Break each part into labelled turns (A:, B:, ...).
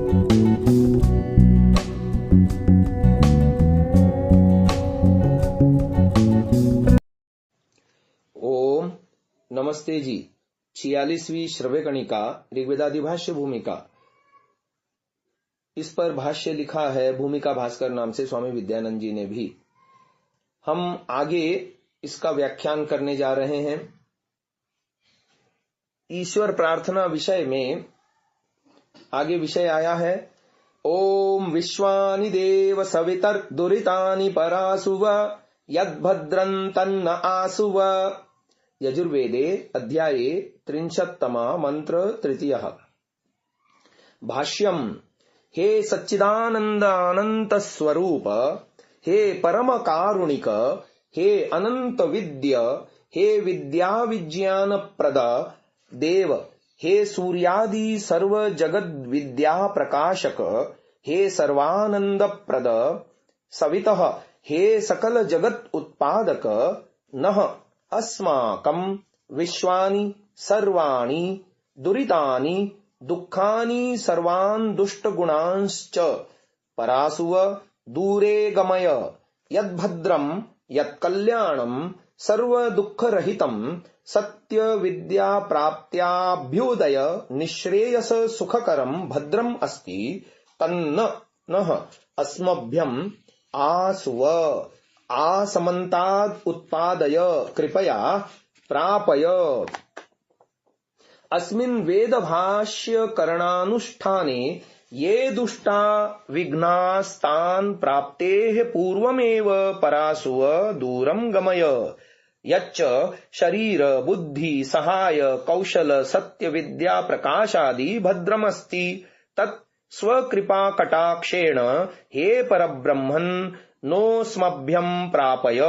A: ओम नमस्ते जी। 46वीं श्रव्यकणिका ऋग्वेदादि भाष्य भूमिका। इस पर भाष्य लिखा है भूमिका भास्कर नाम से स्वामी विद्यानंद जी ने भी। हम आगे इसका व्याख्यान करने जा रहे हैं। ईश्वर प्रार्थना विषय में आगे विषय आया है, ओम विश्वानि देव सवितर दुरितानि परासुव यद्भद्रं तन्न आसुव। यजुर्वेदे अध्याये 33 मंत्र 3। भाष्यम। हे सच्चिदानंद अनंत स्वरूप, हे परम कारुणिक, हे अनंत विद्य, हे विद्या विज्ञान प्रद देव, हे सूर्यादि सर्व जगद विद्या प्रकाशक, हे सर्वानंद प्रद सवितः, हे सकल जगत उत्पादक, नः अस्माकं विश्वानि सर्वाणि दुरितानि दुःखानि सर्वान् दुष्टगुणांश्च परासुव दूरे गमय यद्भद्रं यत्कल्याणं सर्वदुःखरहितं सत्य विद्या प्राप्त्याभ्युदय निःश्रेयस सुखकरं भद्रम् अस्ति तन्न नः अस्मभ्यं आसुव आसमन्ताद् उत्पादय कृपया प्रापय। अस्मिन् वेदभाष्य करणानुष्ठाने ये दुष्टा विघ्नास्तान् प्राप्तेः पूर्वमेव परासुव दूरं गमय। यच्च शरीर बुद्धि सहाय कौशल सत्य विद्या प्रकाशादि भद्रमस्ति तत् स्वकृपा कटाक्षेण हे परब्रह्मन् नोऽस्मभ्यं प्रापय।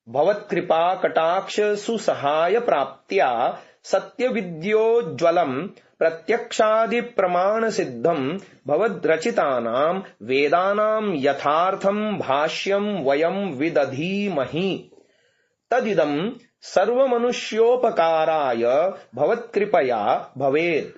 A: भवत्कृपा कटाक्ष सुसहाय प्राप्त्या सत्य विद्योज्ज्वलं प्रत्यक्षादि प्रमाण सिद्धं भवद्रचितानां वेदानां यथार्थं भाष्यं वयं विदधीमहि। तदिदं सर्वमनुष्योपकाराय भवत्कृपया भवेत्।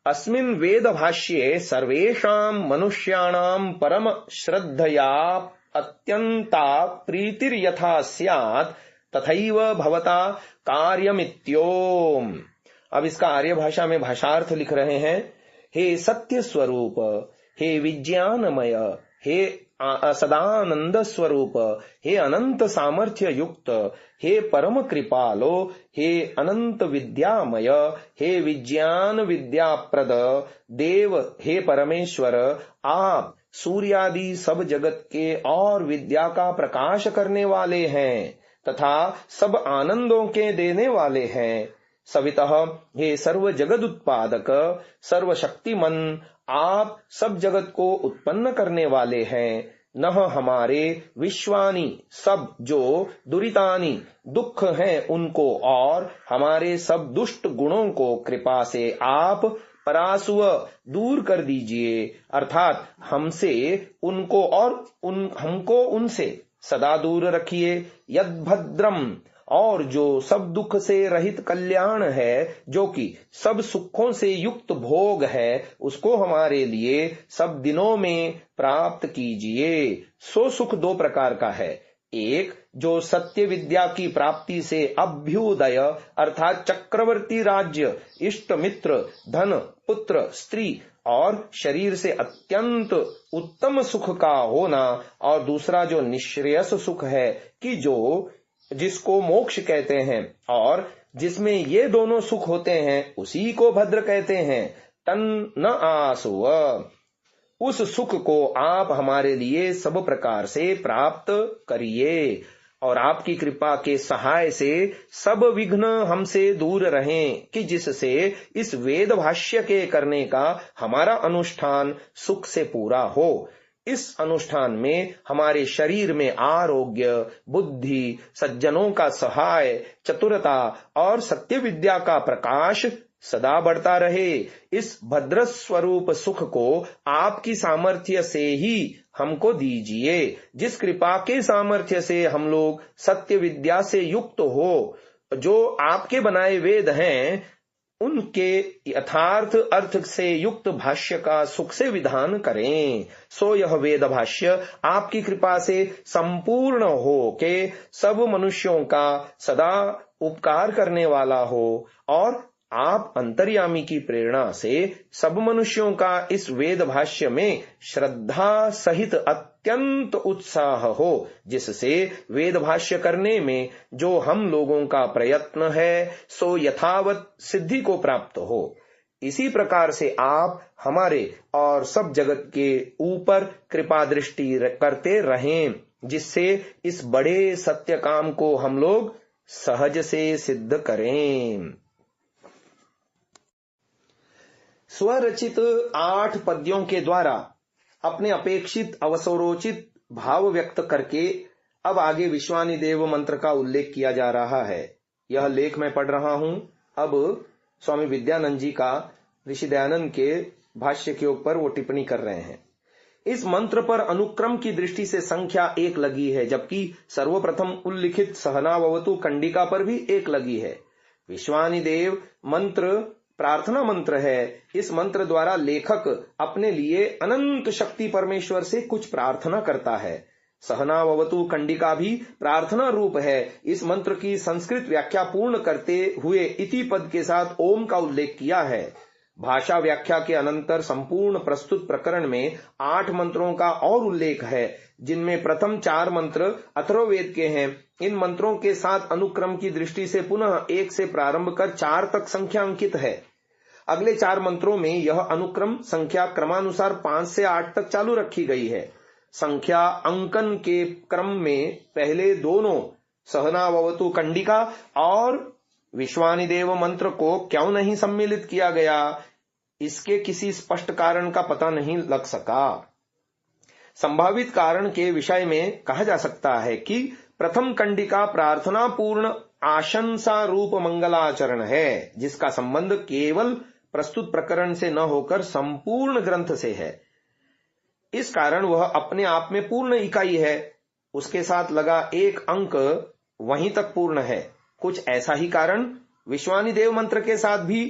A: अस्मिन् वेदभाष्ये सर्वेषां मनुष्याणां परम श्रद्धया अत्यंता प्रीतिर्यथा स्यात् तथैव भवता कार्यमित्योम। अब इसका आर्य भाषा में भाषार्थ लिख रहे हैं। हे सत्य स्वरूप, हे विज्ञानमय, हे सदानंद स्वरूप, हे अनंत सामर्थ्य युक्त, हे परम कृपालो, हे अनंत विद्यामय, हे विज्ञान विद्याप्रद देव, हे परमेश्वर, आप सूर्यादि सब जगत के और विद्या का प्रकाश करने वाले हैं तथा सब आनंदों के देने वाले हैं। सवितः, हे सर्व जगत उत्पादक, सर्वशक्तिमन, आप सब जगत को उत्पन्न करने वाले हैं। नह हमारे विश्वानि सब जो दुरितानि दुख हैं उनको और हमारे सब दुष्ट गुणों को कृपा से आप परासुव दूर कर दीजिए, अर्थात हमसे उनको और हमको उनसे सदा दूर रखिए। यद्भद्रम, और जो सब दुख से रहित कल्याण है, जो कि सब सुखों से युक्त भोग है, उसको हमारे लिए सब दिनों में प्राप्त कीजिए। सो सुख दो प्रकार का है। एक जो सत्य विद्या की प्राप्ति से अभ्युदय अर्थात चक्रवर्ती राज्य, इष्ट मित्र, धन, पुत्र, स्त्री और शरीर से अत्यंत उत्तम सुख का होना, और दूसरा जो निःश्रेयस सुख है कि जो जिसको मोक्ष कहते हैं और जिसमें ये दोनों सुख होते हैं उसी को भद्र कहते हैं। तन न आसुव, उस सुख को आप हमारे लिए सब प्रकार से प्राप्त करिए और आपकी कृपा के सहाय से सब विघ्न हमसे दूर रहें कि जिससे इस वेद भाष्य के करने का हमारा अनुष्ठान सुख से पूरा हो। इस अनुष्ठान में हमारे शरीर में आरोग्य, बुद्धि, सज्जनों का सहाय, चतुरता और सत्य विद्या का प्रकाश सदा बढ़ता रहे। इस भद्र स्वरूप सुख को आपकी सामर्थ्य से ही हमको दीजिए, जिस कृपा के सामर्थ्य से हम लोग सत्य विद्या से युक्त हो, जो आपके बनाए वेद हैं उनके यथार्थ अर्थ से युक्त भाष्य का सुख से विधान करें। सो यह वेद भाष्य आपकी कृपा से संपूर्ण हो के सब मनुष्यों का सदा उपकार करने वाला हो और आप अंतर्यामी की प्रेरणा से सब मनुष्यों का इस वेद भाष्य में श्रद्धा सहित अत्यंत उत्साह हो, जिससे वेद भाष्य करने में जो हम लोगों का प्रयत्न है सो यथावत सिद्धि को प्राप्त हो। इसी प्रकार से आप हमारे और सब जगत के ऊपर कृपा दृष्टि करते रहें, जिससे इस बड़े सत्य काम को हम लोग सहज से सिद्ध करें। स्वरचित 8 पद्यों के द्वारा अपने अपेक्षित अवसरोचित भाव व्यक्त करके अब आगे विश्वानि देव मंत्र का उल्लेख किया जा रहा है। यह लेख मैं पढ़ रहा हूं। अब स्वामी विद्यानंद जी का ऋषि दयानंद के भाष्य के ऊपर वो टिप्पणी कर रहे हैं। इस मंत्र पर अनुक्रम की दृष्टि से संख्या 1 लगी है, जबकि सर्वप्रथम उल्लिखित सहनाववतु कंडिका पर भी 1 लगी है। विश्वानि देव मंत्र प्रार्थना मंत्र है। इस मंत्र द्वारा लेखक अपने लिए अनंत शक्ति परमेश्वर से कुछ प्रार्थना करता है। सहनाववतु कंडिका भी प्रार्थना रूप है। इस मंत्र की संस्कृत व्याख्या पूर्ण करते हुए इति पद के साथ ओम का उल्लेख किया है। भाषा व्याख्या के अनंतर संपूर्ण प्रस्तुत प्रकरण में 8 मंत्रों का और उल्लेख है, जिनमें प्रथम 4 मंत्र अथर्ववेद के हैं। इन मंत्रों के साथ अनुक्रम की दृष्टि से पुनः 1 से प्रारंभ कर 4 तक संख्या अंकित है। अगले 4 मंत्रों में यह अनुक्रम संख्या क्रमानुसार 5 से 8 तक चालू रखी गई है। संख्या अंकन के क्रम में पहले दोनों सहनाववतु कंडिका और विश्वानि देव मंत्र को क्यों नहीं सम्मिलित किया गया, इसके किसी स्पष्ट कारण का पता नहीं लग सका। संभावित कारण के विषय में कहा जा सकता है कि प्रथम कंडिका प्रार्थना पूर्ण आशंसा रूप मंगलाचरण है, जिसका संबंध केवल प्रस्तुत प्रकरण से न होकर संपूर्ण ग्रंथ से है। इस कारण वह अपने आप में पूर्ण इकाई है। उसके साथ लगा 1 अंक वहीं तक पूर्ण है। कुछ ऐसा ही कारण विश्वानि देव मंत्र के साथ भी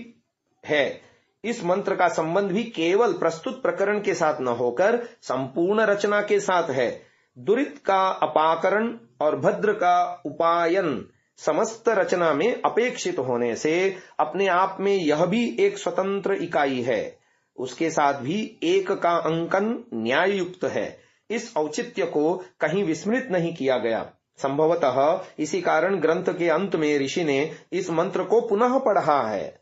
A: है। इस मंत्र का संबंध भी केवल प्रस्तुत प्रकरण के साथ न होकर संपूर्ण रचना के साथ है। दुरित का अपाकरण और भद्र का उपायन समस्त रचना में अपेक्षित होने से अपने आप में यह भी एक स्वतंत्र इकाई है। उसके साथ भी 1 का अंकन न्याय युक्त है। इस औचित्य को कहीं विस्मृत नहीं किया गया। संभवतः इसी कारण ग्रंथ के अंत में ऋषि ने इस मंत्र को पुनः पढ़ा है।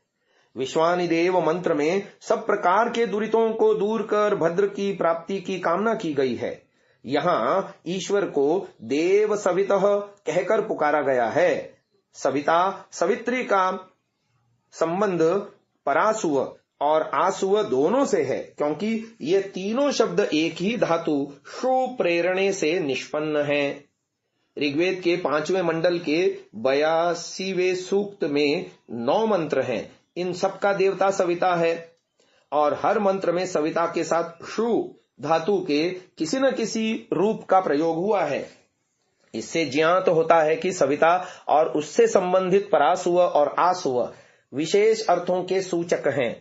A: विश्वानि देव मंत्र में सब प्रकार के दुरितों को दूर कर भद्र की प्राप्ति की कामना की गई है। यहाँ ईश्वर को देव सवितः कहकर पुकारा गया है। सविता सवित्री का संबंध परासुव और आसुव दोनों से है, क्योंकि ये तीनों शब्द एक ही धातु शु प्रेरणे से निष्पन्न हैं। ऋग्वेद के 5वें मंडल के 82वें सूक्त में 9 मंत्र हैं। इन सबका देवता सविता है और हर मंत्र में सविता के साथ शु धातु के किसी न किसी रूप का प्रयोग हुआ है। इससे ज्ञात होता है कि सविता और उससे संबंधित परासुव और आसुव विशेष अर्थों के सूचक हैं।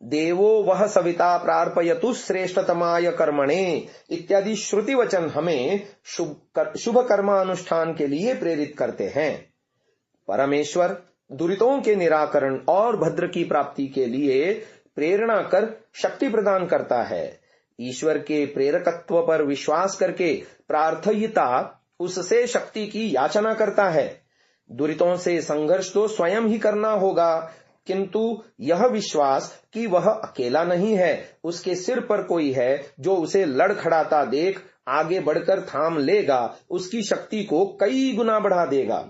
A: देवो वह सविता प्रार्पयतु श्रेष्ठतमाय कर्मणे इत्यादि श्रुति वचन हमें शुभ कर्मानुष्ठान के लिए प्रेरित करते हैं। परमेश्वर दुरितों के निराकरण और भद्र की प्राप्ति के लिए प्रेरणा कर शक्ति प्रदान करता है। ईश्वर के प्रेरकत्व पर विश्वास करके प्रार्थयिता उससे शक्ति की याचना करता है। दुरितों से संघर्ष तो स्वयं ही करना होगा, किंतु यह विश्वास कि वह अकेला नहीं है, उसके सिर पर कोई है जो उसे लड़खड़ाता देख आगे बढ़कर थाम लेगा, उसकी शक्ति को कई गुना बढ़ा देगा।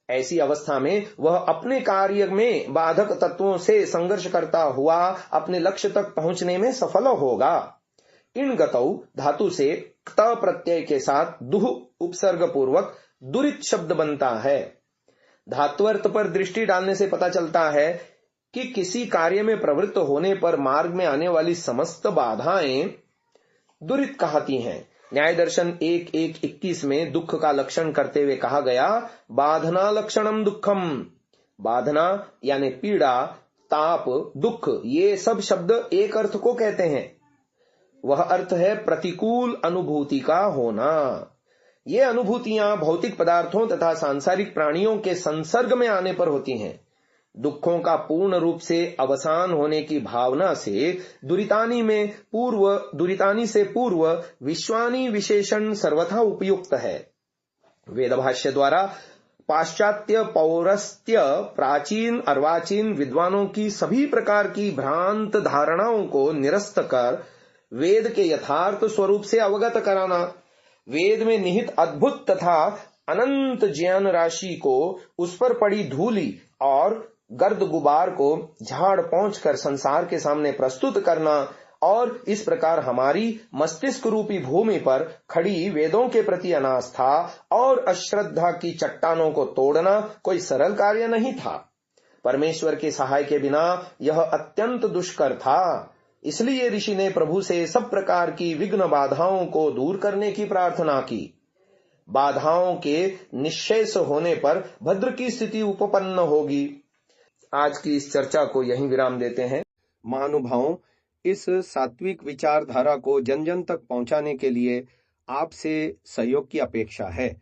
A: ऐसी अवस्था में वह अपने कार्य में बाधक तत्वों से संघर्ष करता हुआ अपने लक्ष्य तक पहुंचने में सफल होगा। इन गतौ धातु से क्त प्रत्यय के साथ दुह उपसर्ग पूर्वक दुरित शब्द बनता है। धात्वर्थ पर दृष्टि डालने से पता चलता है कि किसी कार्य में प्रवृत्त होने पर मार्ग में आने वाली समस्त बाधाएं दुरित कहती हैं। न्याय दर्शन 1:1:21 में दुख का लक्षण करते हुए कहा गया, बाधना लक्षणम दुखम। बाधना यानी पीड़ा ताप, दुख, ये सब शब्द एक अर्थ को कहते हैं। वह अर्थ है प्रतिकूल अनुभूति का होना। ये अनुभूतियां भौतिक पदार्थों तथा सांसारिक प्राणियों के संसर्ग में आने पर होती हैं। दुखों का पूर्ण रूप से अवसान होने की भावना से दुरितानी से पूर्व विश्वानी विशेषण सर्वथा उपयुक्त है। वेद भाष्य द्वारा पाश्चात्य, पौरस्त्य, प्राचीन, अर्वाचीन विद्वानों की सभी प्रकार की भ्रांत धारणाओं को निरस्त कर वेद के यथार्थ स्वरूप से अवगत कराना, वेद में निहित अद्भुत तथा अनंत ज्ञान राशि को, उस पर पड़ी धूलि और गर्द गुबार को झाड़ पहुंच कर संसार के सामने प्रस्तुत करना और इस प्रकार हमारी मस्तिष्क रूपी भूमि पर खड़ी वेदों के प्रति अनास्था और अश्रद्धा की चट्टानों को तोड़ना कोई सरल कार्य नहीं था। परमेश्वर के सहाय के बिना यह अत्यंत दुष्कर था। इसलिए ऋषि ने प्रभु से सब प्रकार की विघ्न बाधाओं को दूर करने की प्रार्थना की। बाधाओं के निश्शेष होने पर भद्र की स्थिति उपपन्न होगी। आज की इस चर्चा को यहीं विराम देते हैं। महानुभावों, इस सात्विक विचारधारा को जन जन तक पहुंचाने के लिए आपसे सहयोग की अपेक्षा है।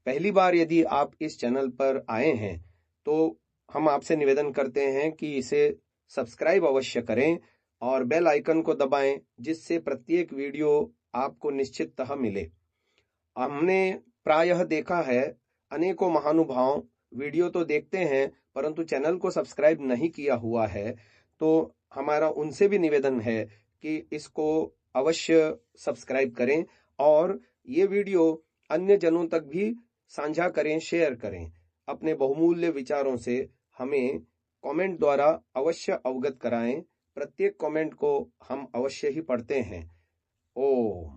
A: पहली बार यदि आप इस चैनल पर आए हैं तो हम आपसे निवेदन करते हैं कि इसे सब्सक्राइब अवश्य करें और बेल आइकन को दबाएं, जिससे प्रत्येक वीडियो आपको निश्चिततः मिले। हमने प्रायः देखा है अनेकों महानुभाव वीडियो तो देखते हैं परंतु चैनल को सब्सक्राइब नहीं किया हुआ है, तो हमारा उनसे भी निवेदन है कि इसको अवश्य सब्सक्राइब करें और ये वीडियो अन्य जनों तक भी साझा करें, शेयर करें। अपने बहुमूल्य विचारों से हमें कमेंट द्वारा अवश्य अवगत कराएं। प्रत्येक कमेंट को हम अवश्य ही पढ़ते हैं। Om.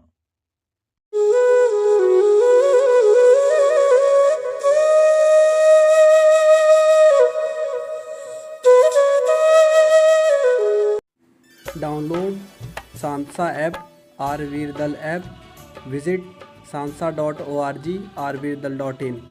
B: Download Sansa app, Rvirdal app, visit sansa.org, rvirdal.in।